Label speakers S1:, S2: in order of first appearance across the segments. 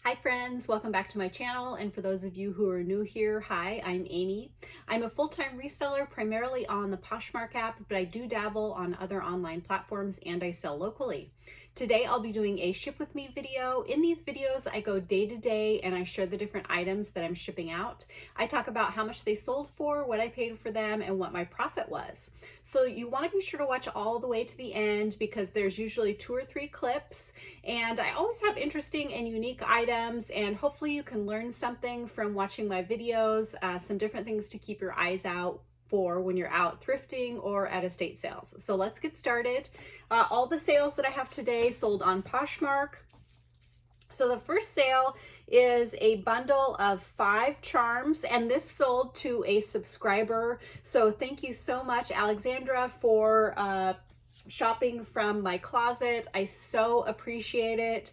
S1: Hi friends, welcome back to my channel, and for those of you who are new here, hi, I'm Amy. I'm a full-time reseller primarily on the Poshmark app, but I do dabble on other online platforms and I sell locally. Today I'll be doing a ship with me video. In these videos I go day to day and I share the different items that I'm shipping out. I talk about how much they sold for, what I paid for them, and what my profit was. So you want to be sure to watch all the way to the end because there's usually 2 or 3 clips, and I always have interesting and unique items, and hopefully you can learn something from watching my videos, some different things to keep your eyes out for when you're out thrifting or at estate sales. So let's get started. All the sales that I have today sold on Poshmark. So the first sale is a bundle of 5 charms, and this sold to a subscriber. So thank you so much, Alexandra, for shopping from my closet. I so appreciate it.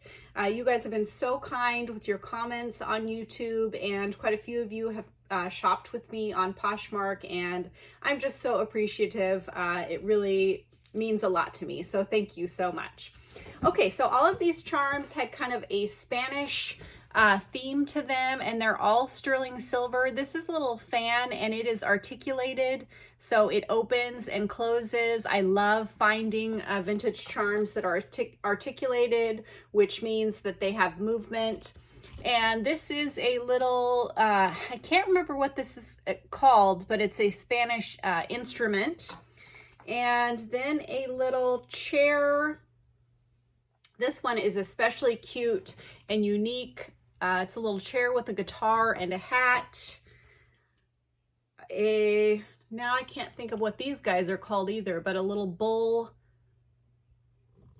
S1: You guys have been so kind with your comments on YouTube, and quite a few of you have shopped with me on Poshmark, and I'm just so appreciative. It really means a lot to me, so thank you so much. Okay, so all of these charms had kind of a Spanish theme to them, and they're all sterling silver. This is a little fan, and it is articulated, so it opens and closes. I love finding vintage charms that are articulated, which means that they have movement. And this is a little, I can't remember what this is called, but it's a Spanish instrument. And then a little chair. This one is especially cute and unique. It's a little chair with a guitar and a hat. Now I can't think of what these guys are called either, but a little bull.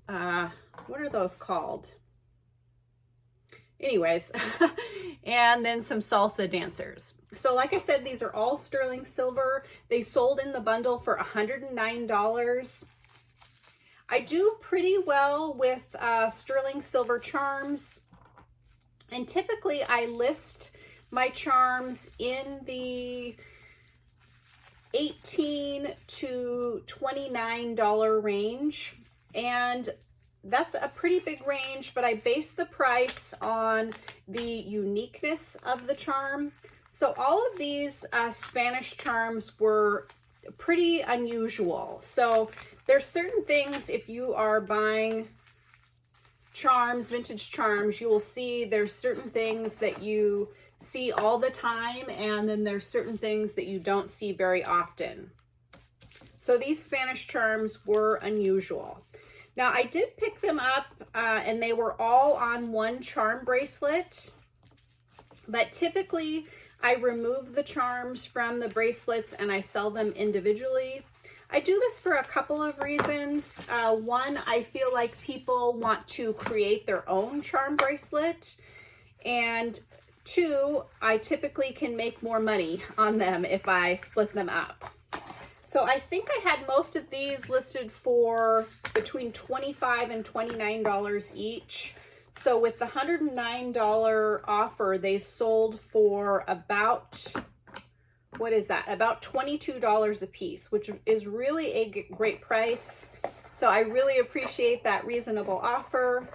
S1: What are those called? Anyways, and then some salsa dancers. So like I said, these are all sterling silver. They sold in the bundle for $109. I do pretty well with sterling silver charms, and typically I list my charms in the $18 to $29 range, and that's a pretty big range, but I base the price on the uniqueness of the charm. So all of these Spanish charms were pretty unusual. So there's certain things, if you are buying charms, vintage charms, you will see there's certain things that you see all the time, and then there's certain things that you don't see very often. So these Spanish charms were unusual. Now I did pick them up and they were all on one charm bracelet, but typically I remove the charms from the bracelets and I sell them individually. I do this for a couple of reasons. One, I feel like people want to create their own charm bracelet, and 2, I typically can make more money on them if I split them up. So I think I had most of these listed for between $25 and $29 each. So with the $109 offer, they sold for about, what is that? About $22 a piece, which is really a great price. So I really appreciate that reasonable offer.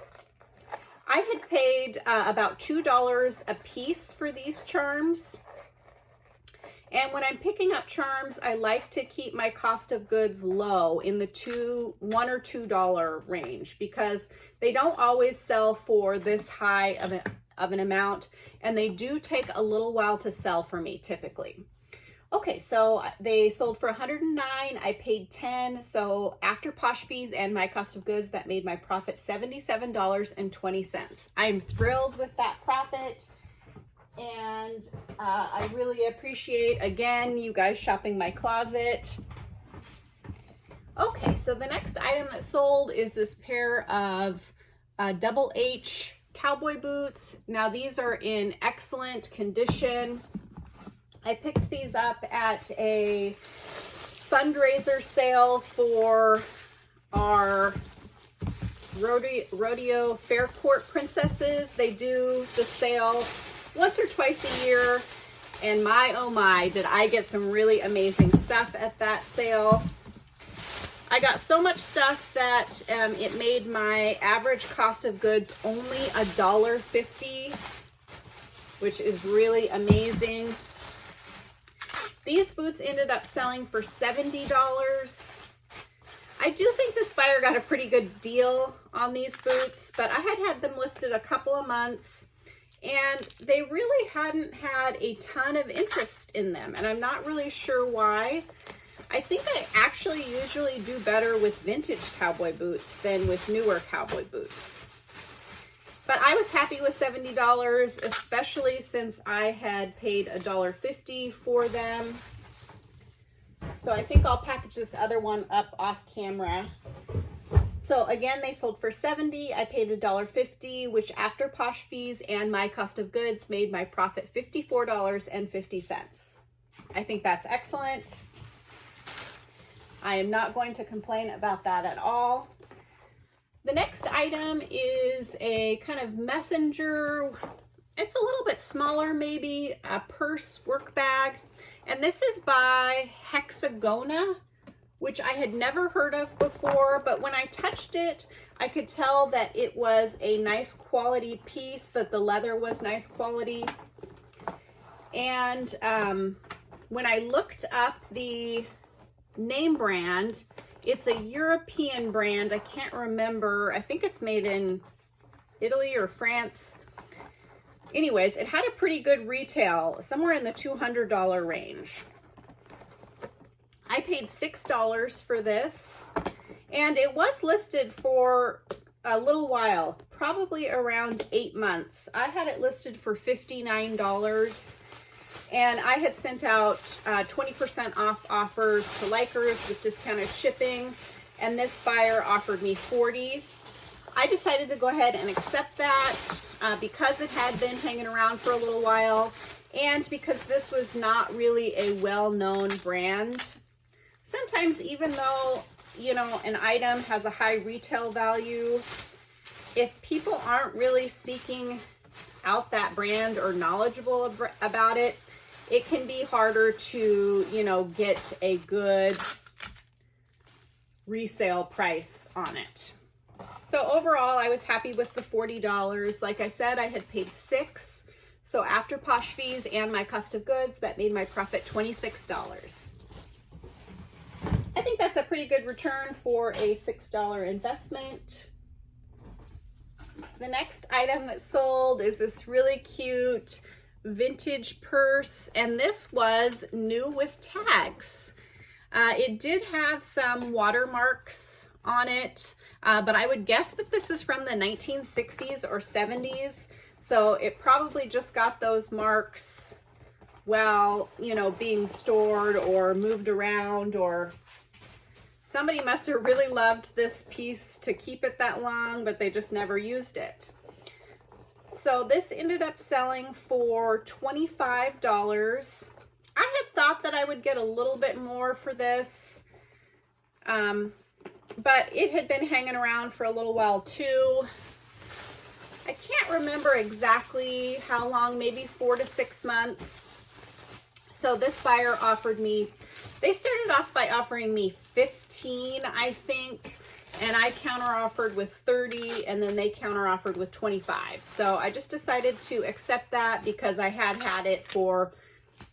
S1: I had paid about $2 a piece for these charms. And when I'm picking up charms, I like to keep my cost of goods low in the $1 or $2 range, because they don't always sell for this high of an amount, and they do take a little while to sell for me typically. Okay, so they sold for $109. I paid $10. So after posh fees and my cost of goods, that made my profit $77.20. I'm thrilled with that profit. And I really appreciate, again, you guys shopping my closet. Okay, so the next item that sold is this pair of double H cowboy boots. Now these are in excellent condition. I picked these up at a fundraiser sale for our rodeo fair court princesses. They do the sale once or twice a year, and my oh my, did I get some really amazing stuff at that sale. I got so much stuff that it made my average cost of goods only $1.50, which is really amazing. These boots ended up selling for $70. I do think this buyer got a pretty good deal on these boots, but I had them listed a couple of months and they really hadn't had a ton of interest in them, and I'm not really sure why. I think I actually usually do better with vintage cowboy boots than with newer cowboy boots. But I was happy with $70, especially since I had paid $1.50 for them. So I think I'll package this other one up off camera. So again, they sold for $70. I paid $1.50, which after Posh fees and my cost of goods made my profit $54.50. I think that's excellent. I am not going to complain about that at all. The next item is a kind of messenger. It's a little bit smaller, maybe a purse work bag. And this is by Hexagona, which I had never heard of before, but when I touched it, I could tell that it was a nice quality piece, that the leather was nice quality. And when I looked up the name brand, it's a European brand. I can't remember. I think it's made in Italy or France. Anyways, it had a pretty good retail, somewhere in the $200 range. I paid $6 for this, and it was listed for a little while, probably around 8 months. I had it listed for $59, and I had sent out 20% off offers to Likers with discounted shipping, and this buyer offered me $40. I decided to go ahead and accept that because it had been hanging around for a little while, and because this was not really a well-known brand. Sometimes, even though, you know, an item has a high retail value, if people aren't really seeking out that brand or knowledgeable about it, it can be harder to, you know, get a good resale price on it. So overall, I was happy with the $40. Like I said, I had paid $6. So after Posh fees and my cost of goods, that made my profit $26. I think that's a pretty good return for a $6 investment. The next item that sold is this really cute vintage purse, and this was new with tags. It did have some watermarks on it, but I would guess that this is from the 1960s or 70s, so it probably just got those marks while, you know, being stored or moved around, or somebody must have really loved this piece to keep it that long, but they just never used it. So this ended up selling for $25. I had thought that I would get a little bit more for this, but it had been hanging around for a little while too. I can't remember exactly how long, maybe 4 to 6 months. So this buyer offered me, they started off by offering me $15, I think, and I counter-offered with $30, and then they counter-offered with $25. So I just decided to accept that because I had it for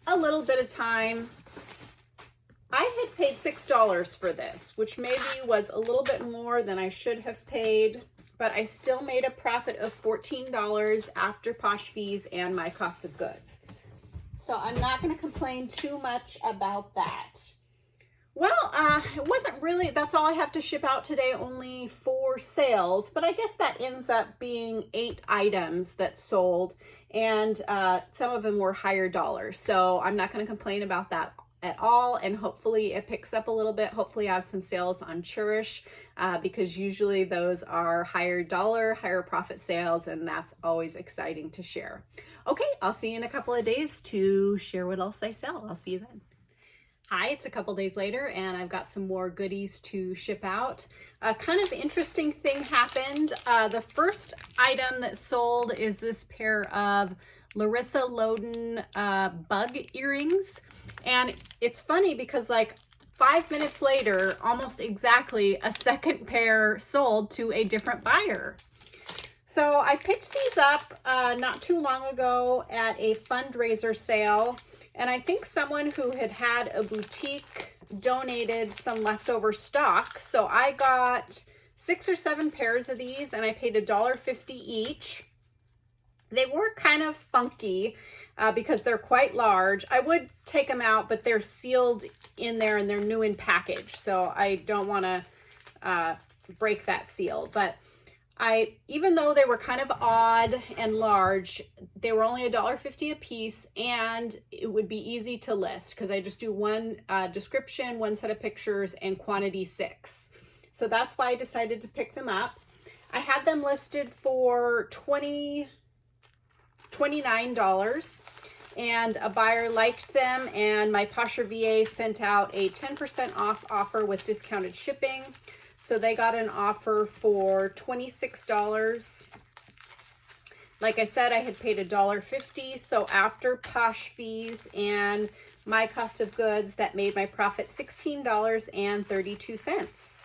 S1: a little bit of time. I had paid $6 for this, which maybe was a little bit more than I should have paid, but I still made a profit of $14 after Posh fees and my cost of goods. So I'm not going to complain too much about that. Well, it wasn't really, that's all I have to ship out today, only 4 sales, but I guess that ends up being 8 items that sold, and some of them were higher dollars. So I'm not going to complain about that at all, and hopefully it picks up a little bit. Hopefully I have some sales on Cherish, because usually those are higher dollar, higher profit sales, and that's always exciting to share. Okay, I'll see you in a couple of days to share what else I sell. I'll see you then. Hi, it's a couple days later and I've got some more goodies to ship out. A kind of interesting thing happened. The first item that sold is this pair of Larissa Loden bug earrings. And it's funny because, like, 5 minutes later, almost exactly, a second pair sold to a different buyer. So I picked these up not too long ago at a fundraiser sale, and I think someone who had a boutique donated some leftover stock. So I got 6 or 7 pairs of these, and I paid $1.50 each. They were kind of funky because they're quite large. I would take them out, but they're sealed in there and they're new in package, so I don't want to break that seal. But even though they were kind of odd and large, they were only $1.50 a piece, and it would be easy to list because I just do one description, one set of pictures, and quantity 6. So that's why I decided to pick them up. I had them listed for $29, and a buyer liked them, and my Poshmark VA sent out a 10% off offer with discounted shipping. So they got an offer for $26. Like I said, I had paid $1.50. So after Posh fees and my cost of goods, that made my profit $16.32.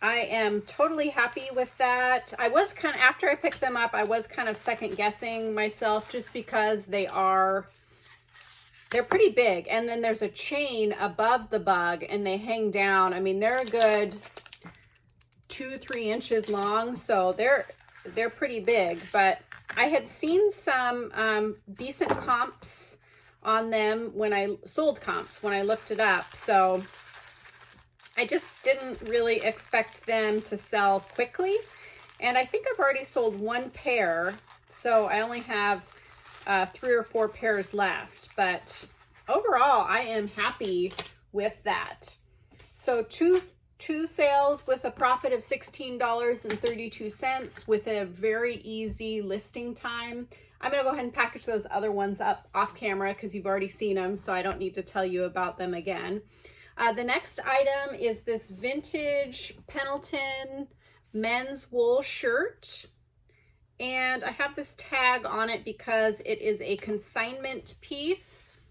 S1: I am totally happy with that. I was kind of, after I picked them up, I was kind of second guessing myself just because they're pretty big, and then there's a chain above the bug and they hang down. I mean, they're a good 2-3 inches long, so they're pretty big. But I had seen some decent comps on them when I sold comps when I looked it up, so I just didn't really expect them to sell quickly. And I think I've already sold 1 pair, so I only have 3 or 4 pairs left, but overall I am happy with that. So two sales with a profit of $16.32 with a very easy listing time. I'm gonna go ahead and package those other ones up off camera because you've already seen them, so I don't need to tell you about them again. The next item is this vintage Pendleton men's wool shirt. And I have this tag on it because it is a consignment piece.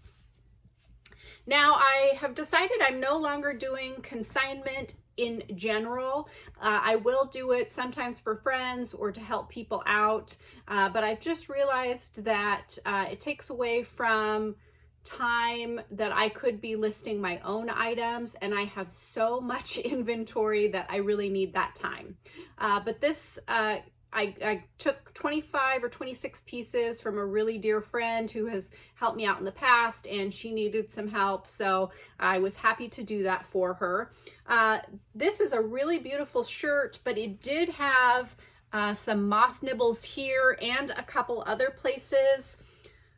S1: Now I have decided I'm no longer doing consignment in general. I will do it sometimes for friends or to help people out, but I've just realized that it takes away from time that I could be listing my own items, and I have so much inventory that I really need that time. But this, I took 25 or 26 pieces from a really dear friend who has helped me out in the past, and she needed some help, so I was happy to do that for her. This is a really beautiful shirt, but it did have some moth nibbles here and a couple other places.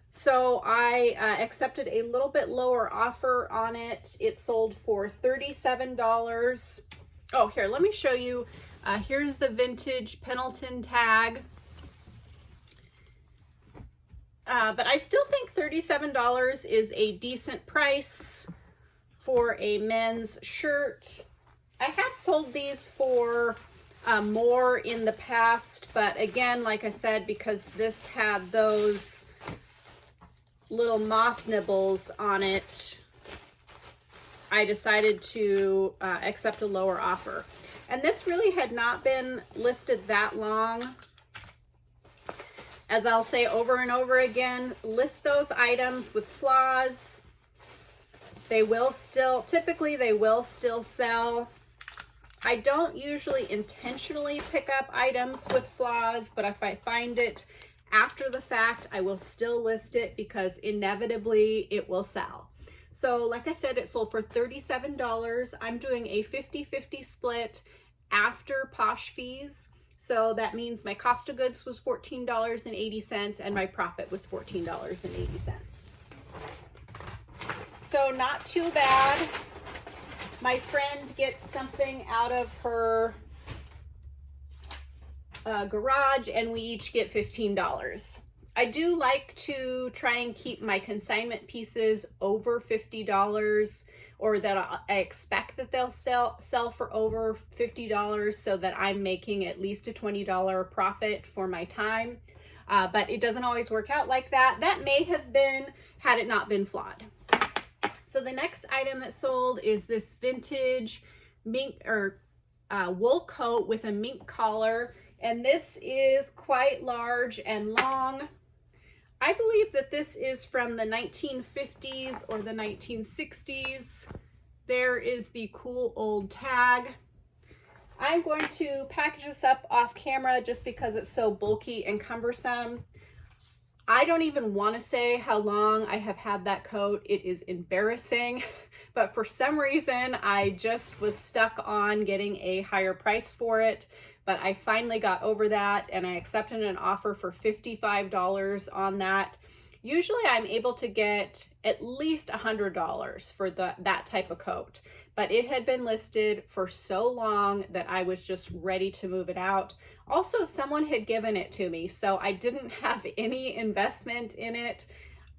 S1: So I accepted a little bit lower offer on it. It sold for $37. Oh, here, let me show you. Here's the vintage Pendleton tag. But I still think $37 is a decent price for a men's shirt. I have sold these for more in the past, but again, like I said, because this had those little moth nibbles on it, I decided to accept a lower offer. And this really had not been listed that long. As I'll say over and over again, list those items with flaws. They will still, typically they will still sell. I don't usually intentionally pick up items with flaws, but if I find it after the fact, I will still list it because inevitably it will sell. So like I said, it sold for $37. I'm doing a 50-50 split after Posh fees. So that means my cost of goods was $14.80 and my profit was $14.80. So not too bad. My friend gets something out of her garage and we each get $15. I do like to try and keep my consignment pieces over $50, or that I expect that they'll sell for over $50, so that I'm making at least a $20 profit for my time. But it doesn't always work out like that. That may have been had it not been flawed. So the next item that sold is this vintage mink or wool coat with a mink collar. And this is quite large and long. I believe that this is from the 1950s or the 1960s. There is the cool old tag. I'm going to package this up off camera just because it's so bulky and cumbersome. I don't even want to say how long I have had that coat. It is embarrassing, but for some reason I just was stuck on getting a higher price for it. But I finally got over that and I accepted an offer for $55 on that. Usually I'm able to get at least $100 for that type of coat, but it had been listed for so long that I was just ready to move it out. Also, someone had given it to me, so I didn't have any investment in it.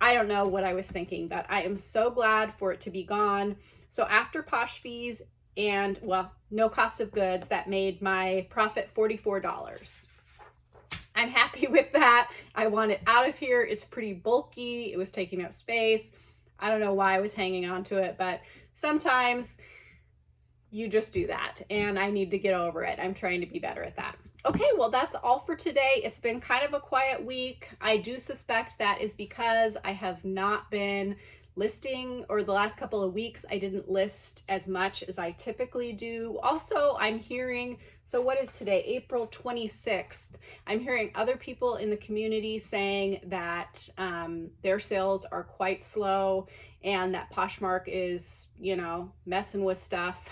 S1: I don't know what I was thinking, but I am so glad for it to be gone. So after Posh fees and, well, no cost of goods, that made my profit $44. I'm happy with that. I want it out of here. It's pretty bulky. It was taking up space. I don't know why I was hanging on to it, but sometimes you just do that and I need to get over it. I'm trying to be better at that. Okay, well, that's all for today. It's been kind of a quiet week. I do suspect that is because I have not been listing, or the last couple of weeks I didn't list as much as I typically do. Also, I'm hearing, so what is today, April 26th, I'm hearing other people in the community saying that their sales are quite slow and that Poshmark is, you know, messing with stuff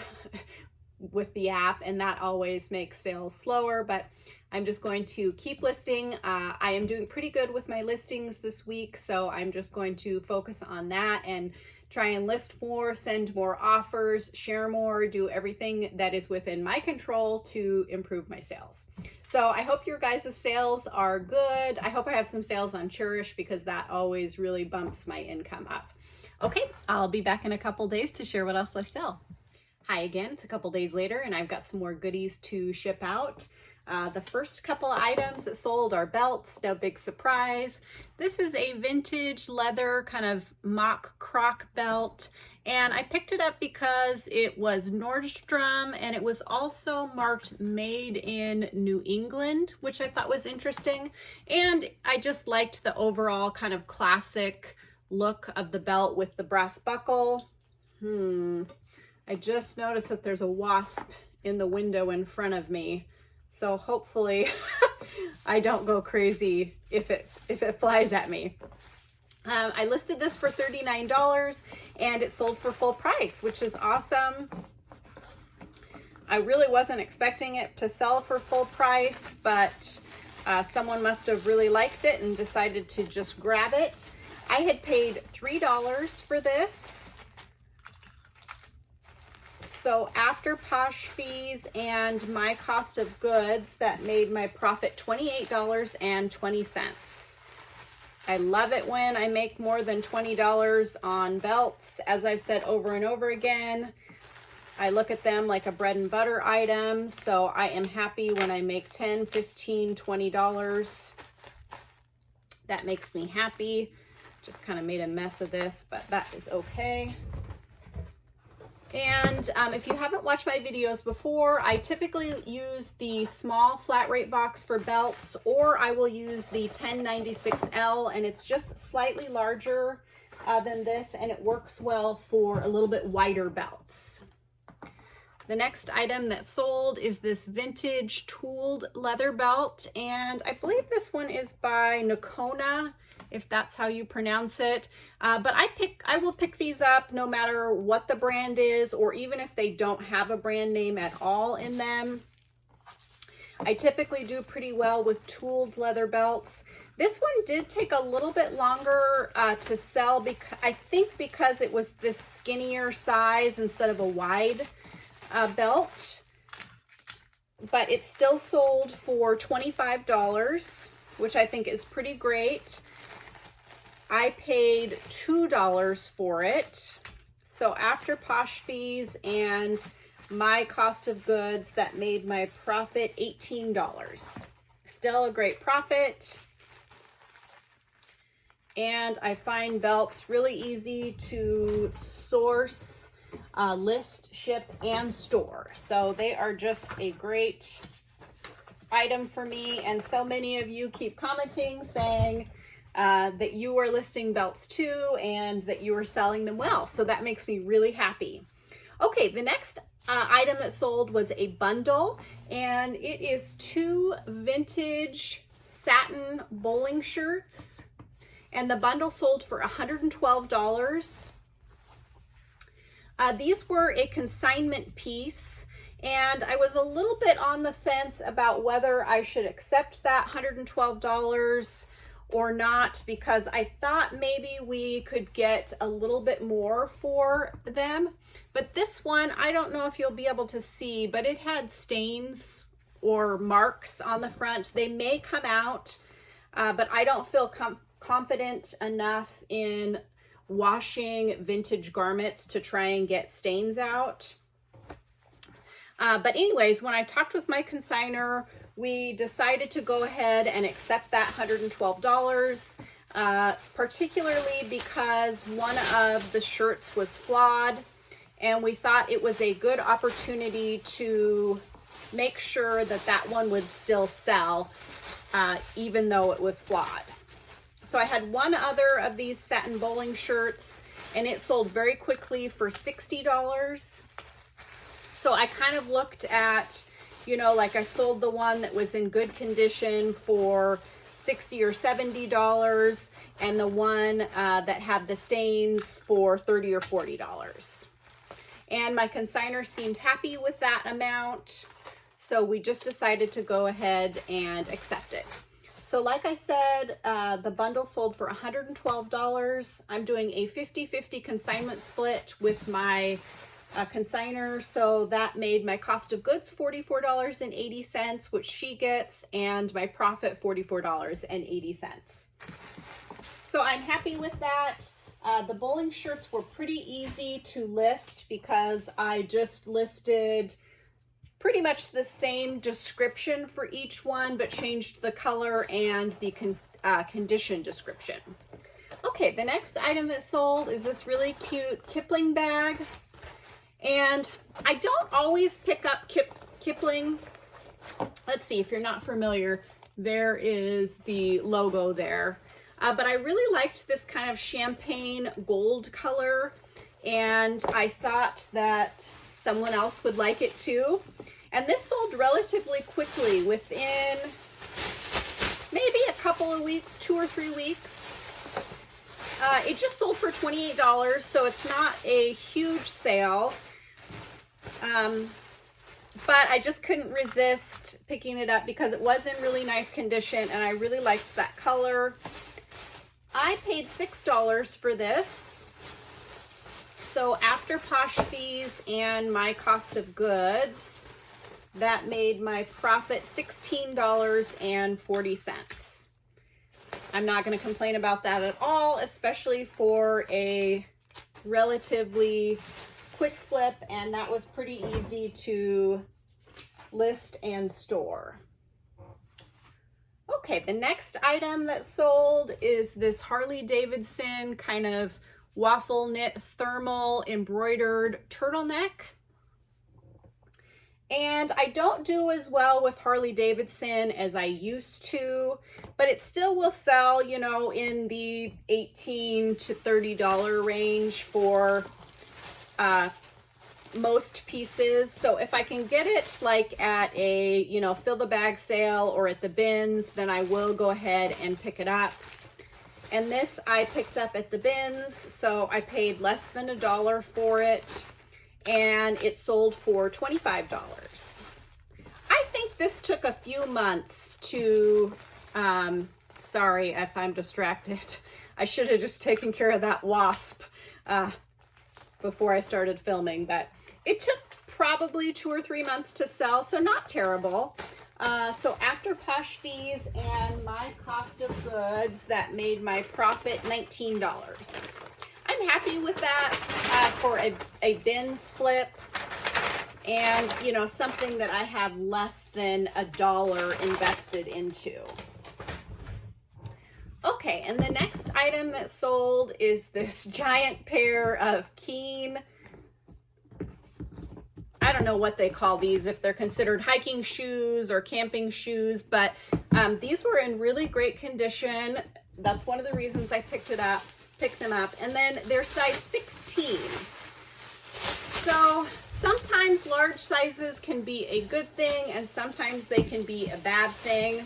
S1: with the app, and that always makes sales slower. But I'm just going to keep listing. I am doing pretty good with my listings this week, so I'm just going to focus on that and try and list more, send more offers, share more, do everything that is within my control to improve my sales. So I hope your guys' sales are good. I hope I have some sales on Cherish because that always really bumps my income up. Okay, I'll be back in a couple days to share what else I sell. Hi again, it's a couple days later and I've got some more goodies to ship out. The first couple of items that sold are belts, no big surprise. This is a vintage leather kind of mock croc belt, and I picked it up because it was Nordstrom and it was also marked made in New England, which I thought was interesting. And I just liked the overall kind of classic look of the belt with the brass buckle. I just noticed that there's a wasp in the window in front of me. So hopefully I don't go crazy if it flies at me. I listed this for $39 and it sold for full price, which is awesome. I really wasn't expecting it to sell for full price, but someone must have really liked it and decided to just grab it. I had paid $3 for this. So after Posh fees and my cost of goods, that made my profit $28.20. I love it when I make more than $20 on belts. As I've said over and over again, I look at them like a bread and butter item. So I am happy when I make $10, $15, $20. That makes me happy. Just kind of made a mess of this, but that is okay. And if you haven't watched my videos before, I typically use the small flat rate box for belts, or I will use the 1096L, and it's just slightly larger than this, and it works well for a little bit wider belts. The next item that sold is this vintage tooled leather belt, and I believe this one is by Nakona, if that's how you pronounce it. But I will pick these up no matter what the brand is, or even if they don't have a brand name at all in them. I typically do pretty well with tooled leather belts. This one did take a little bit longer to sell, I think because it was this skinnier size instead of a wide belt. But it still sold for $25, which I think is pretty great. I paid $2 for it. So after Posh fees and my cost of goods, that made my profit $18. Still a great profit. and I find belts really easy to source, list, ship, and store. So they are just a great item for me, and so many of you keep commenting saying that you are listing belts too and that you are selling them well. So that makes me really happy. Okay, the next item that sold was a bundle, and it is 2 vintage satin bowling shirts, and the bundle sold for $112. These were a consignment piece, and I was a little bit on the fence about whether I should accept that $112 or not, because I thought maybe we could get a little bit more for them. But this one, I don't know if you'll be able to see, but it had stains or marks on the front. They may come out, but I don't feel confident enough in washing vintage garments to try and get stains out. But anyways, when I talked with my consignor, we decided to go ahead and accept that $112, particularly because one of the shirts was flawed, and we thought it was a good opportunity to make sure that that one would still sell, even though it was flawed. So I had one other of these satin bowling shirts, and it sold very quickly for $60. So I kind of looked at, you know, like I sold the one that was in good condition for $60 or $70, and the one that had the stains for $30 or $40. And my consignor seemed happy with that amount, so we just decided to go ahead and accept it. So like I said, the bundle sold for $112. I'm doing a 50-50 consignment split with my consignor, so that made my cost of goods $44.80, which she gets, and my profit $44.80. So I'm happy with that. The bowling shirts were pretty easy to list because I just listed pretty much the same description for each one, but changed the color and the condition description. Okay, the next item that sold is this really cute Kipling bag. And I don't always pick up Kipling. Let's see, if you're not familiar, there is the logo there. But I really liked this kind of champagne gold color, and I thought that someone else would like it too. And this sold relatively quickly, within maybe a couple of weeks, 2 or 3 weeks. It just sold for $28, so it's not a huge sale. But I just couldn't resist picking it up because it was in really nice condition and I really liked that color. I paid $6 for this. So after Posh fees and my cost of goods, that made my profit $16.40. I'm not going to complain about that at all, especially for a relatively quick flip, and that was pretty easy to list and store. Okay, the next item that sold is this Harley Davidson kind of waffle knit thermal embroidered turtleneck. And I don't do as well with Harley Davidson as I used to, but it still will sell, you know, in the $18 to $30 range for most pieces. So if I can get it like at a, you know, fill the bag sale or at the bins, then I will go ahead and pick it up. And this I picked up at the bins, so I paid less than $1 for it, and it sold for $25. I think this took a few months to, sorry if I'm distracted. I should have just taken care of that wasp before I started filming, but it took probably 2 or 3 months to sell, so not terrible. So after Posh fees and my cost of goods, that made my profit $19. I'm happy with that for a bin flip, and you know, something that I have less than $1 invested into. Okay, and the next item that sold is this giant pair of Keen, I don't know what they call these, if they're considered hiking shoes or camping shoes, but these were in really great condition. That's one of the reasons I picked them up. And then they're size 16. So sometimes large sizes can be a good thing and sometimes they can be a bad thing.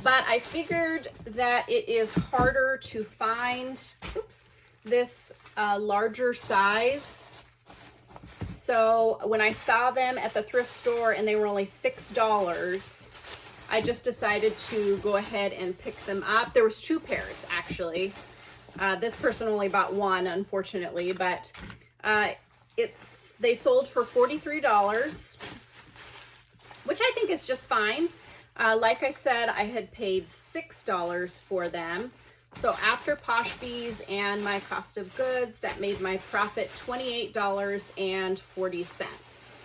S1: But I figured that it is harder to find, this larger size. So when I saw them at the thrift store and they were only $6, I just decided to go ahead and pick them up. There was 2 pairs actually. This person only bought one, unfortunately, but they sold for $43, which I think is just fine. Like I said, I had paid $6 for them. So after Posh fees and my cost of goods, that made my profit $28.40.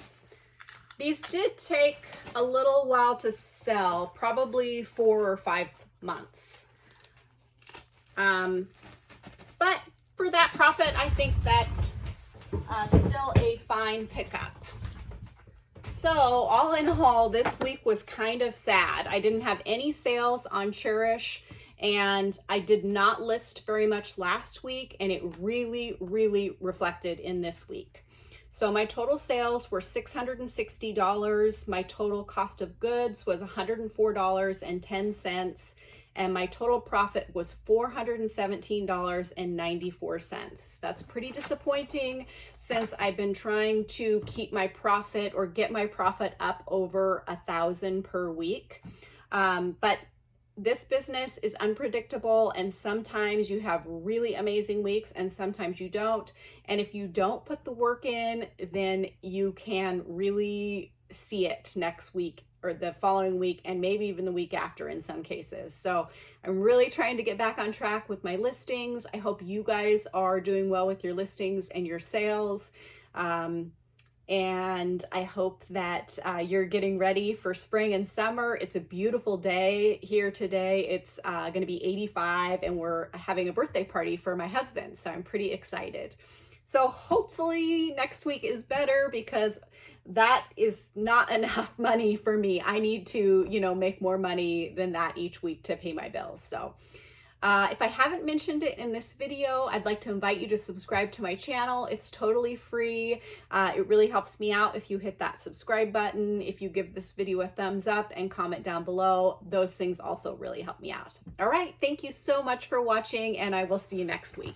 S1: These did take a little while to sell, probably 4 or 5 months. But for that profit, I think that's still a fine pickup. So all in all, this week was kind of sad. I didn't have any sales on Cherish, and I did not list very much last week, and it really, really reflected in this week. So my total sales were $660. My total cost of goods was $104.10. And my total profit was $417.94. That's pretty disappointing since I've been trying to keep my profit or get my profit up over 1,000 per week. But this business is unpredictable, and sometimes you have really amazing weeks and sometimes you don't. And if you don't put the work in, then you can really see it next week or the following week, and maybe even the week after in some cases. So I'm really trying to get back on track with my listings. I hope you guys are doing well with your listings and your sales. And I hope that you're getting ready for spring and summer. It's a beautiful day here today. It's going to be 85, and we're having a birthday party for my husband. So I'm pretty excited. So hopefully next week is better, because that is not enough money for me. I need to, make more money than that each week to pay my bills. So if I haven't mentioned it in this video, I'd like to invite you to subscribe to my channel. It's totally free. It really helps me out if you hit that subscribe button, if you give this video a thumbs up and comment down below. Those things also really help me out. All right, thank you so much for watching, and I will see you next week.